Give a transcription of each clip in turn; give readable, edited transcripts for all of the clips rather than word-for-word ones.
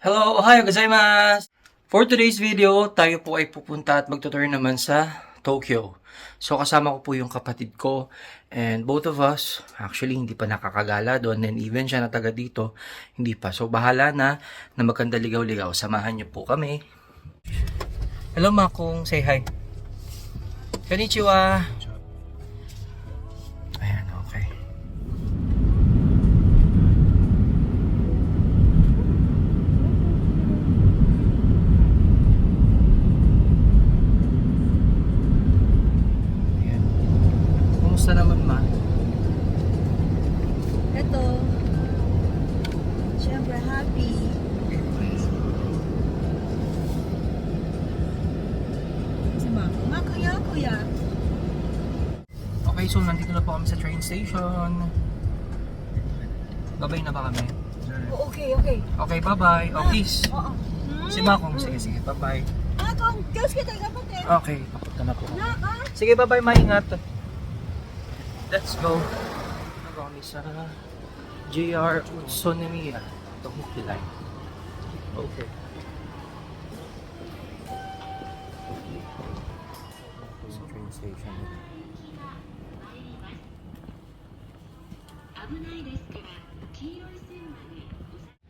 Hello, ohayo gozaimasu! For today's video, tayo po ay pupunta at magtutour naman sa Tokyo. So kasama ko po yung kapatid ko and both of us, actually hindi pa nakakagala doon and even siya na taga dito, hindi pa. So bahala na magkanda ligaw-ligaw. Samahan niyo po kami. Hello Makong, say hi. Konnichiwa! Ayan, okay. Kumusta naman ma? Ito, syempre happy. Si Ma, kuya. Okay, so nandito na po kami sa train station. Babay na ba kami? Oh, okay. Okay, bye-bye. Oh, peace. Oo. Si Makong, sige, bye-bye. Kung Diyos kita kapatid. Okay, papunta na po. Naka. Sige, bye-bye, maingat. Let's go. Ano kami sa JR Utsunomiya, Tohoku Line. Okay. Sa train station.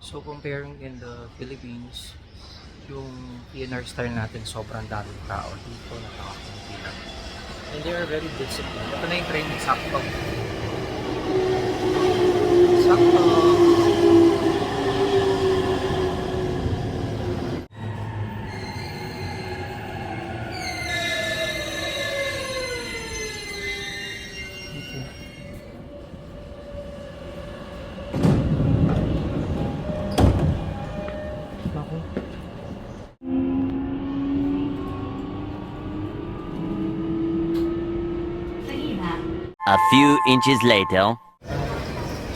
So comparing in the Philippines, yung PNR style natin sobrang daming tao dito, nakakakunti lang. And they are very disciplined. Ito na yung training sakto. Sakto. Okay. Ako. A few inches later.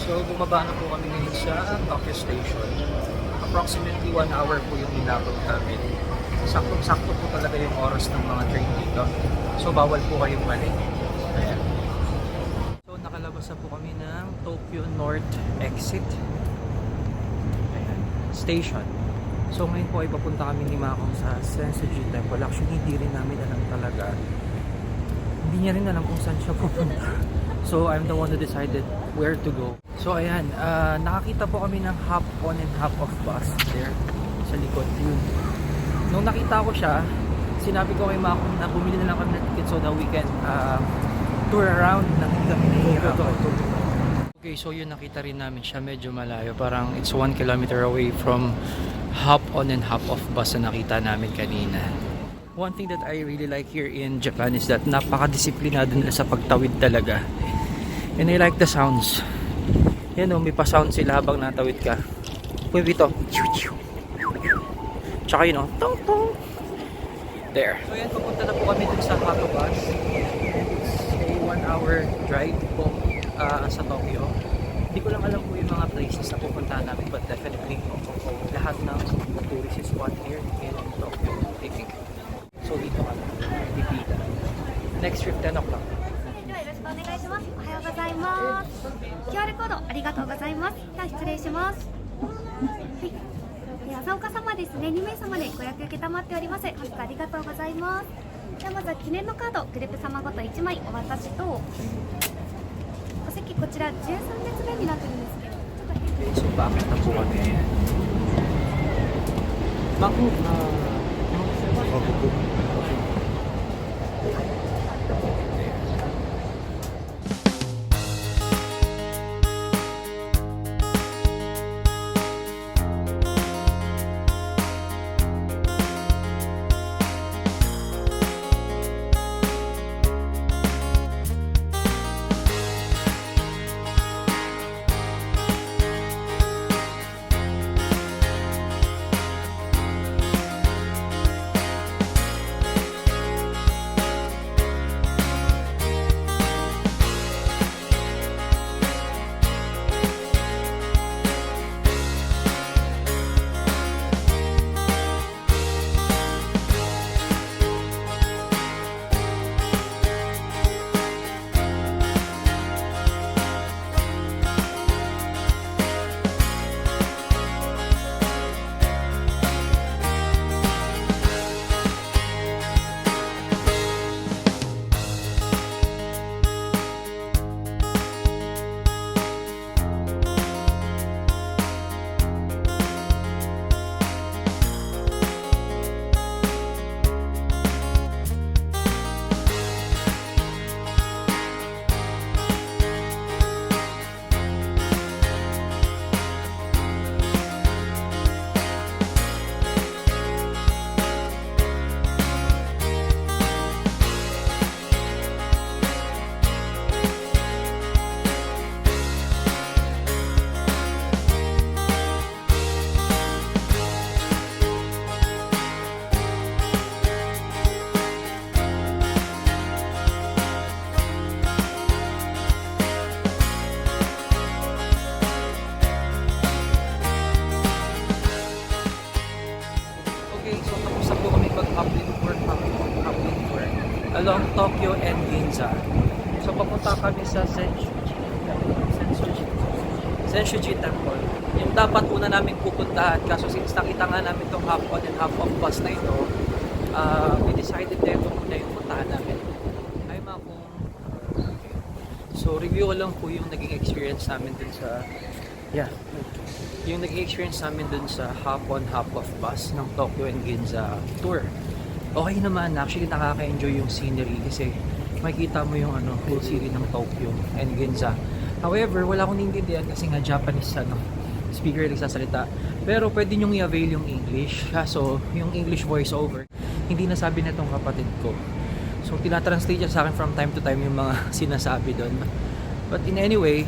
So, bumaba na po kami ngayon sa Tokyo Station. Approximately 1 hour po yung inabot namin. Saktong-sakto po talaga yung oras ng mga train dito. So, bawal po kayong mali. Ayan. So, nakalabas na po kami ng Tokyo North Exit. Ayan. Station. So, ngayon po ay papunta kami ni Makong sa Sensoji Temple. Actually, hindi rin namin alam talaga. Hindi niya rin alam kung saan siya pupunta. So, I'm the one who decided where to go. So, ayan. Nakakita po kami ng half on and half off bus there sa likod. Yun. Nung nakita ko siya, sinabi ko kay Makong na bumili na lang kami ng ticket so that we can tour around na hindi kami nahihirapan. Okay, so yun nakita rin namin siya. Medyo malayo. Parang it's 1 kilometer away from half on and half off bus na nakita namin kanina. One thing that I really like here in Japan is that napaka-disiplinado nila sa pagtawid talaga. And I like the sounds. Yan o, may pa-sound sila habang natawid ka. Pwede ito. Tsaka yun o, tong tong. There. So yan, papunta na po kami dun sa Hato Bus. It's a 1 hour drive po sa Tokyo. Hindi ko lang alam po yung mga places na pupuntahan namin, but definitely lahat ng tourist spot here in Tokyo, I think. So dito ka lang, pipila. Next trip 10 o'clock. ではよろしくお願いします。おはようございます。QR コードありがとうございます。では失礼します。はい。朝岡様ですね。2名様でご予約受けたまっております。本日ありがとうございます。ではまずは記念のカードグループ様ごと1枚お渡しと、お席こちら13列目になってるんですけど。 Okay, so bakit na po kami? Bakit along Tokyo and Ginza. So papunta kami sa Senshuji Temple. Yung dapat una namin pupuntahan, kaso since nakita nga namin itong half on and half off bus na ito, we decided na ito muna yung puntahan namin. Ay kung so review ko lang po yung naging experience namin dun sa yung naging experience namin dun sa half on half off bus ng Tokyo and Ginza tour. Okay naman, actually nakaka-enjoy yung scenery kasi makikita mo yung whole city ng Tokyo and Ginza. However, wala akong naiintindihan kasi nga Japanese speaker nagsasalita. Pero pwede nyong i-avail yung English. So, yung English voiceover, hindi nasabi na itong kapatid ko. So, tinatranslate niya sa akin from time to time yung mga sinasabi doon. But in any way,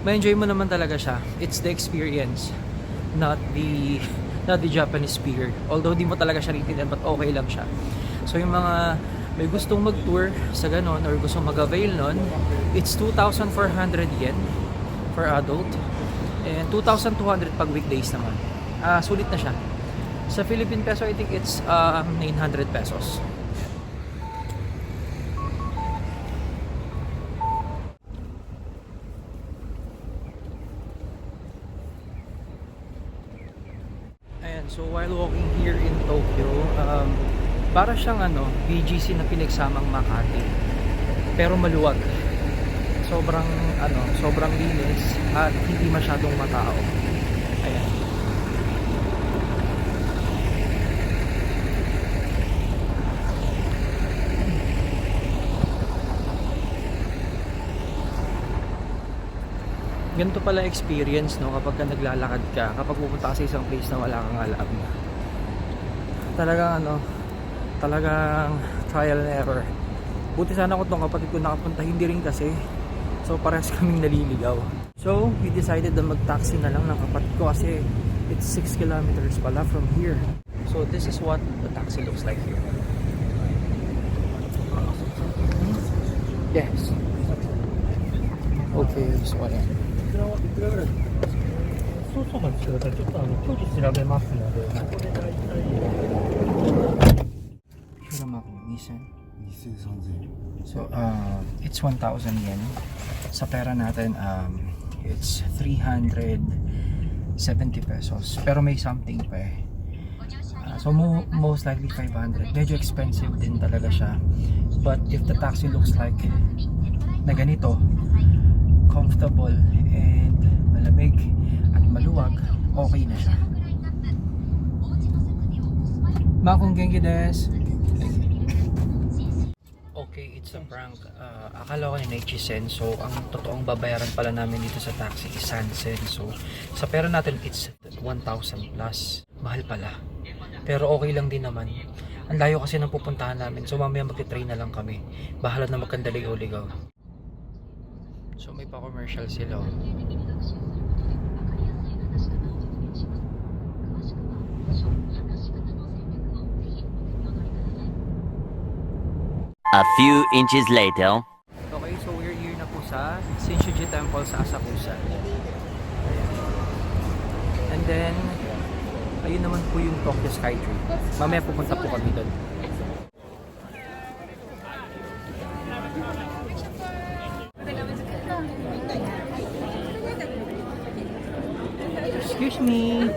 ma-enjoy mo naman talaga siya. It's the experience, not the Japanese speaker. Although di mo talaga siya naiintindihan, but okay lang siya. So, yung mga may gustong mag-tour sa ganon or gustong mag-avail nun, it's 2,400 yen for adult and 2,200 pag weekdays naman. Sulit na siya. Sa Philippine peso, I think it's 900 pesos. Ayan, so while walking here in Tokyo, para siyang BGC na pinagsamang Makati. Pero maluwag. Sobrang linis at hindi masyadong matao. Ayan. Ganito pala experience kapag ka naglalakad ka, kapag pupunta ka sa isang place na wala kang alam. Talagang trial and error. Buti sana ko itong kapatid ko nakapunta, hindi rin kasi. So parehas kaming naliligaw. So we decided na mag-taxi na lang ng kapatid ko kasi it's 6 kilometers pala from here. So this is what the taxi looks like here. Yes. Okay, so ayan. そうそうなんですけど、ちょっと距離調べますので、ここで大体。 Nissan. 23,000 円。 So, it's 1,000 yen. Sa pera natin, it's 370 pesos. Pero may something pa eh. So, most likely 500. Medyo expensive din talaga siya. But if the taxi looks like na ganito, comfortable and malamig at maluwag, okay na siya. Makong genki desu. Okay, it's a prank. Akala ko ni Naichi-sen. So, ang totoong babayaran pala namin dito sa taxi is Sansen. So, sa pera natin, it's 1,000 plus. Mahal pala. Pero okay lang din naman. Ang layo kasi ng pupuntahan namin. So, mamaya magti-train na lang kami. Bahala na magkandaligaw-ligaw. So, may pa-commercial sila. A few inches later. Okay, so we're here na po sa Senshuji Temple sa Asakusa. And then, ayun naman po yung Tokyo Skytree. Mamaya pupunta po kami doon. Excuse me.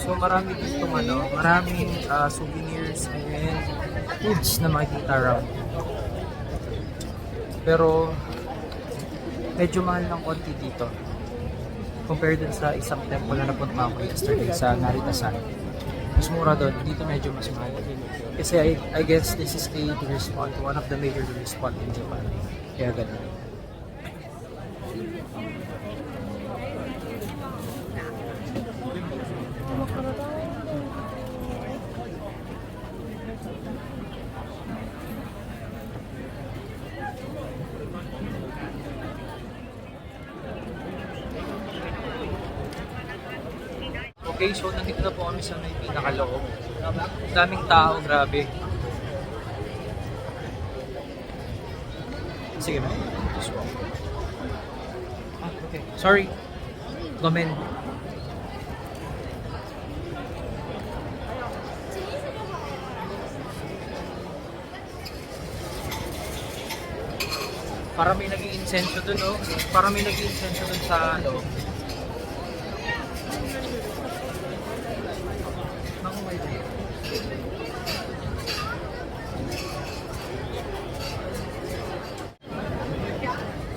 So marami dito maraming souvenirs and foods na makikita around. Pero medyo mahal ng konti dito compared dun sa isang temple na napunta ako yesterday sa Narita-san. Mas mura doon, dito medyo mas mahal. Kasi I guess this is a tourist spot, one of the major tourist spot in Japan. Kaya ganun. Okay, so nandito na po kami sa may pinakaloob. Daming tao, grabe. Sige na. Just walk. Ah, okay. Sorry. Gomen. Para may nag-iinsenso dun, oh. Para may nag-iinsenso dun sa, ano. Manguway dun.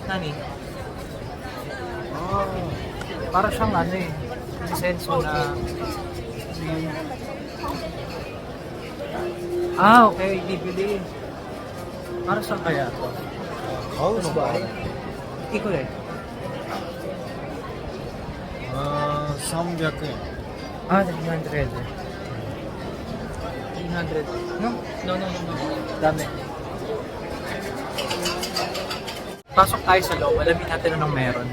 Nani? Oh. Para siyang ano eh. Insenso na... Ah, okay. Bibili. Para saan kaya to? House ba? Iko rin. 300円。 Ah, 300. 300. No? No. Dami. Pasok tayo sa loob. Alamin natin anong meron.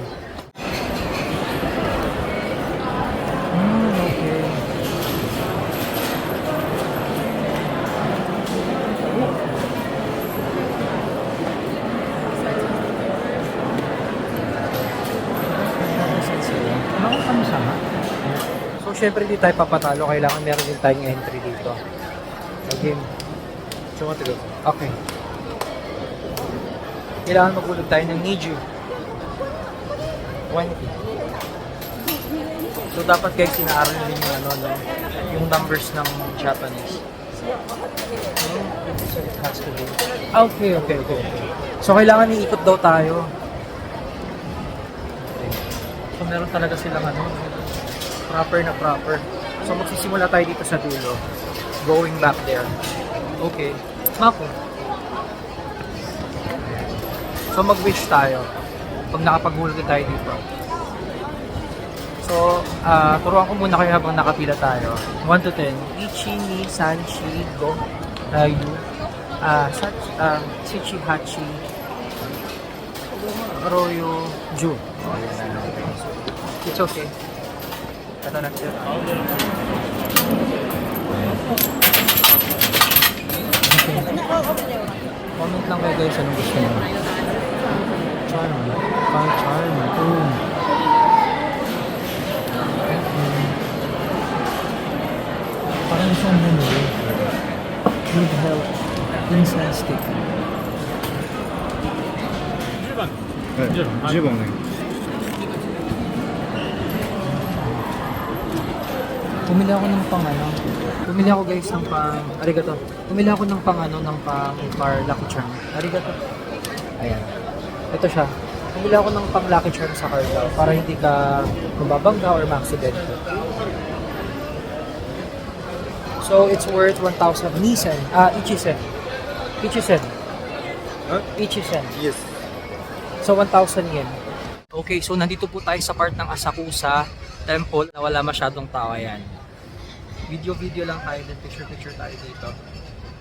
Okay. Sama. So, syempre di tayo papatalo. Kailangan meron din tayong entry dito. Game. Okay. Kailangan magulog tayo ng need you. 20. So, dapat guys, sinaaral nyo rin yung, yung numbers ng Japanese. It has to be. Okay. So, kailangan iikot daw tayo. So, meron talaga silang proper. So, magsisimula tayo dito sa dulo. Going back there. Okay. Mako. So, mag-wish tayo. Pag nakapaghulog tayo dito. So, turuan ko muna kayo habang nakapila tayo. 1 to 10. Ichi, ni, san, shi, go, yu, shichi, hachi, royo, ju. It's okay. Ito na siya. Okay. Comment lang kayo guys anong gusto nyo. Charm. Charm. Parang isang memory. Good health. Incense stick. 10番ね。 Pumili ako ng Pumili ako guys ng arigato. Pumili ako ng ng car Lucky Charm. Arigato. Ayan. Ito siya. Pumili ako ng Lucky Charm sa car daw para hindi ka mababangga or ma-accident. So it's worth 1,000 Nissan. Ichisen. Ichisen. Yes. So 1,000 yen. Okay, so nandito po tayo sa part ng Asakusa Temple na wala masyadong tao. Ayan. Video lang tayo, then picture tayo dito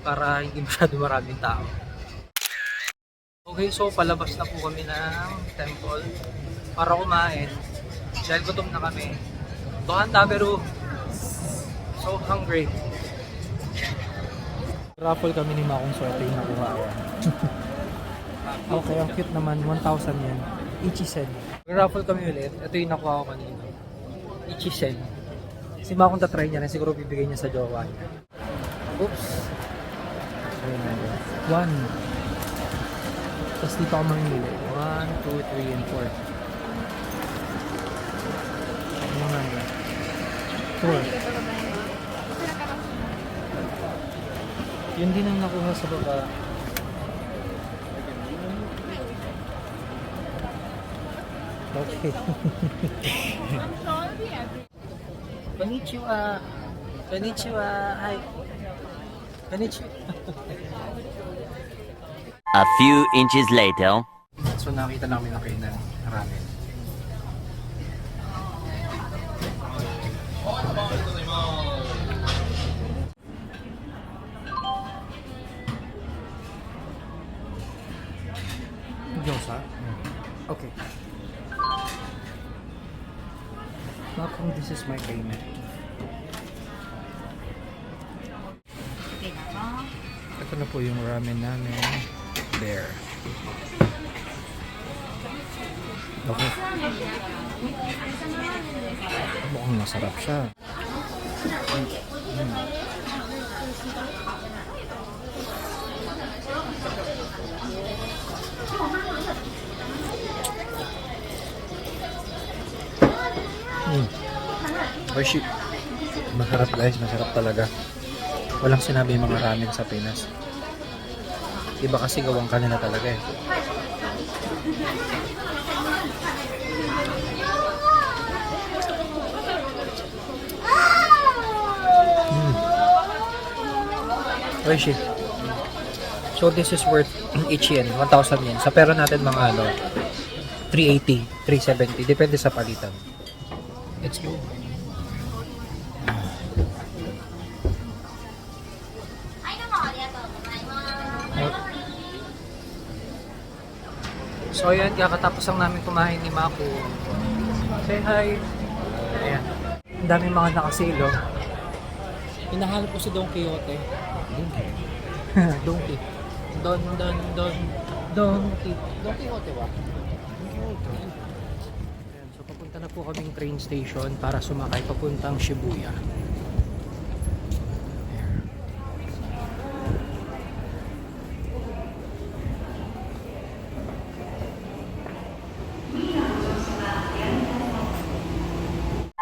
para hindi masyado maraming tao. Okay, so palabas na po kami ng temple para kumain dahil gutom na kami. Dohan taberu. So hungry. Raffle kami ni Makong swerte yung nakuha. Okay, ang cute naman. 1,000 yan. Ichisen. Raffle kami ulit. Ito yung nakuha ko kanina. Ichisen. Si Makong tatry niya na siguro bibigay niya sa jowa niya. Oops. Ayun na yun. 1. Tapos dito ako mamili. 1, 2, 3, and 4. 4. Yun din ang nakuha sa baba. Okay. Konnichiwa. Hi. Konnichiwa. A few inches later. So nakita namin na kayo ng ramen. Gyoza? Okay. Malcolm, this is my payment. Ito na po yung ramen namin. There. Okay. Mukhang masarap siya. Oishi. Masarap guys, masarap talaga. Walang sinabi yung mga ramen sa Pinas. Iba kasi gawang kanila talaga eh. Oishi. So this is worth each yen, 1,000 yen. Sa pera natin mga 380, 370, depende sa palitan. Let's go. So ayan, kakatapos lang namin kumain ni Mako. Say hi! Ayan. Ang daming mga nakasilo. Hinahanap ko si Don Quixote. Donkey. Donkey. Don Quixote ba? Ayan. So papunta na po kaming train station para sumakay papuntang Shibuya.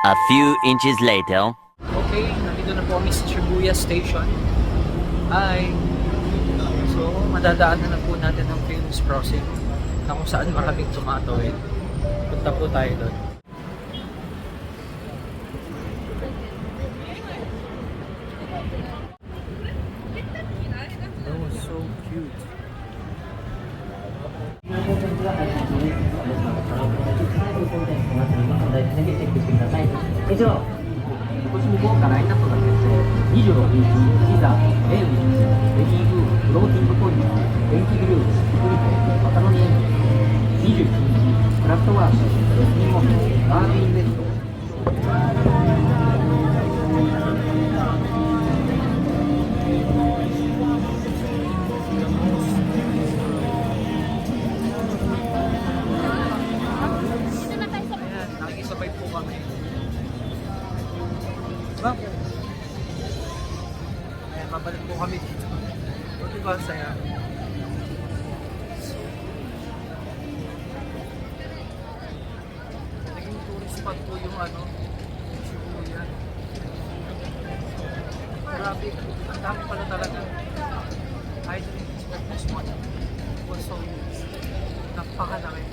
A few inches later. Okay, nandito na po kami sa Shibuya Station. Hi! So, madadaanan na po natin ang famous crossing na kung saan maraming tumatawid. Punta po tayo doon. That was so cute. Ayan, nakikisabay po kami. Diba? Ayan, mabalik po kami dito. O diba, saya? Naging tourist spot po yung Shibuya. Grabe, ang dami pala talaga. I didn't expect this much. It was so napakalaki.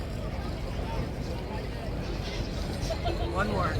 One more.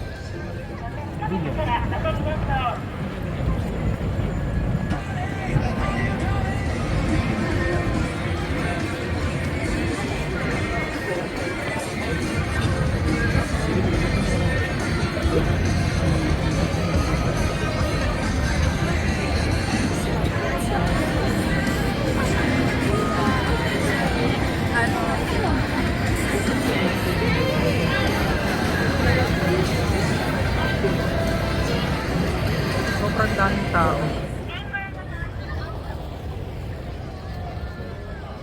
Sobrang daming tao.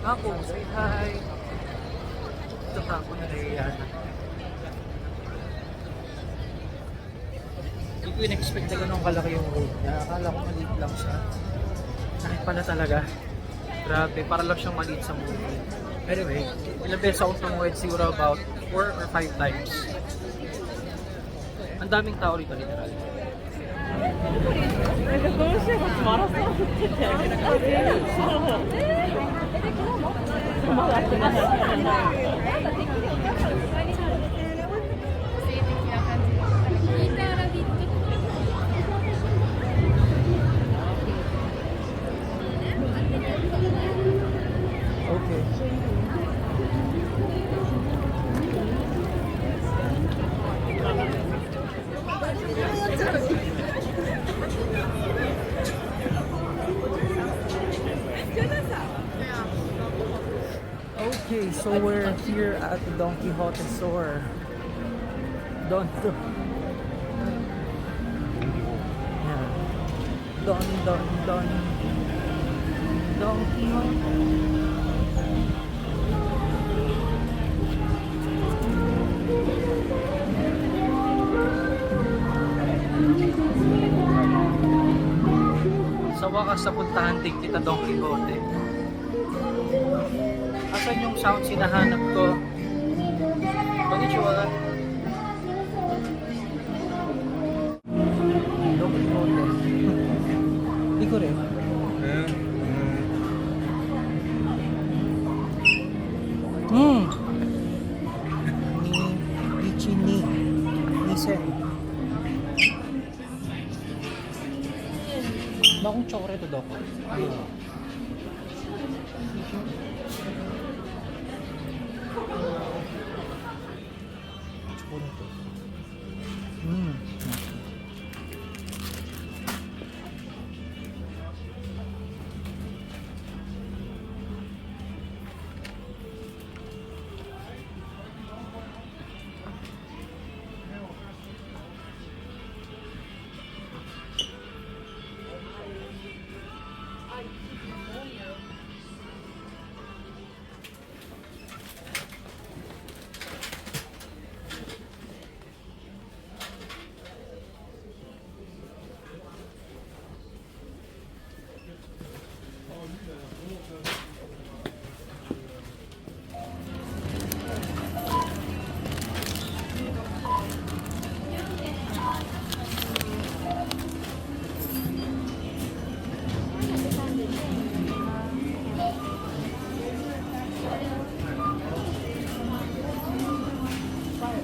Ako, say hi. Ito pa ako na Rihanna. Hindi ko in-expect na ganun kalaki yung road niya. Akala ko maliit lang siya. Nakit pala talaga. Grabe, para lang siyang maliit sa movie. Anyway, ilang beses akong tumuwid, siguro about 4 or 5 times. Ang daming tao rito, literal. Okay. Okay, so we're here at the Don Quixote store. Yeah. Don. Don Quixote. Sa wakas, napuntahan din kita, Don Quixote. Asan yung sound sinahanap ko? Konnichiwa. Don Quixote. Hindi ko rin. Ni Ichi ni Nisen. Bakong chocolate to doko.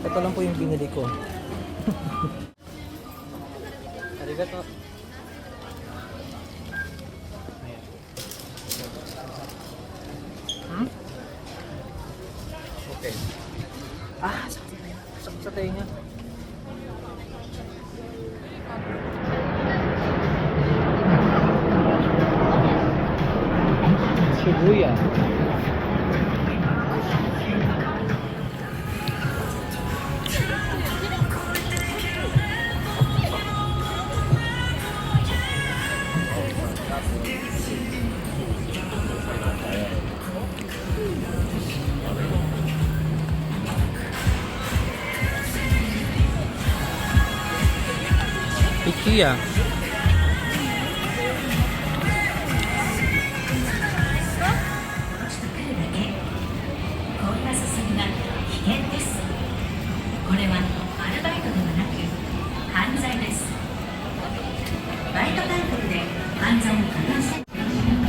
Ito lang po yung binili ko. Arigato. Okay. Sakit sa tayo niya. Shibuya. IKEA.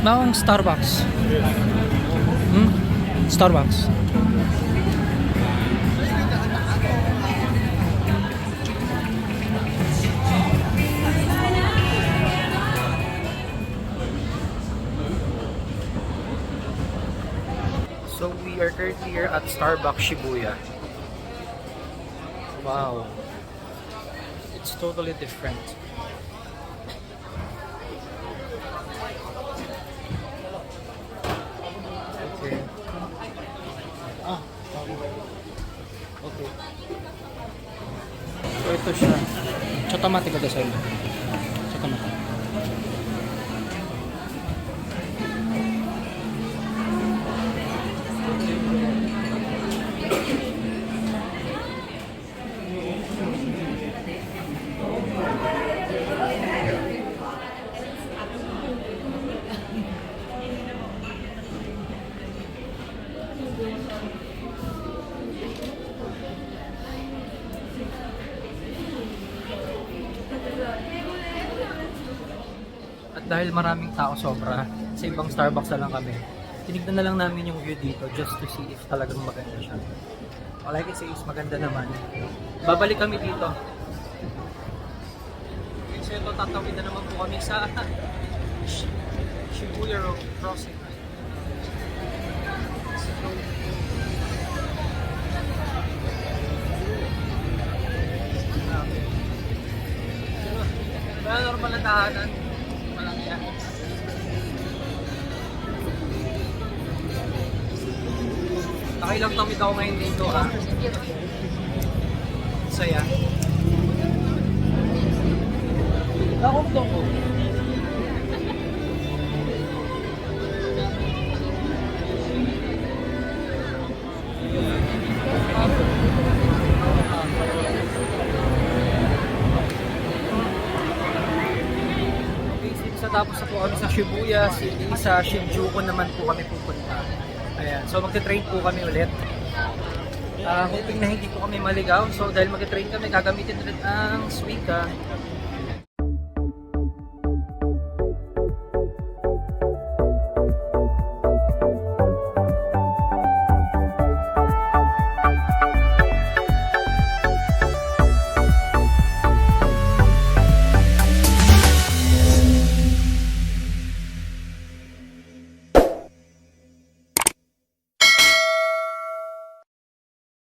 Bawang Starbucks. Starbucks. So we are currently here at Starbucks Shibuya. Wow. It's totally different. Okay. Okay. So ito siya. Chotomate ko sa inyo. Chotomate. At dahil maraming tao sobra, sa ibang Starbucks na lang kami, tinignan na lang namin yung view dito just to see if talagang maganda siya. All I can say is maganda naman. Babalik kami dito. So ito, tatawid na naman po kami sa Shibuya Road Crossing. Wala normal na tahanan. Walang yan. Nakailang tamid ako ngayon dito ha. Saya. Nakakot ko. tapos na po kami sa Shibuya City, sa Shinjuku naman po kami pupunta. Ayan, so magte-train po kami ulit. Hoping na hindi po kami maligaw. So dahil magte-train kami, gagamitin ulit ang Suica.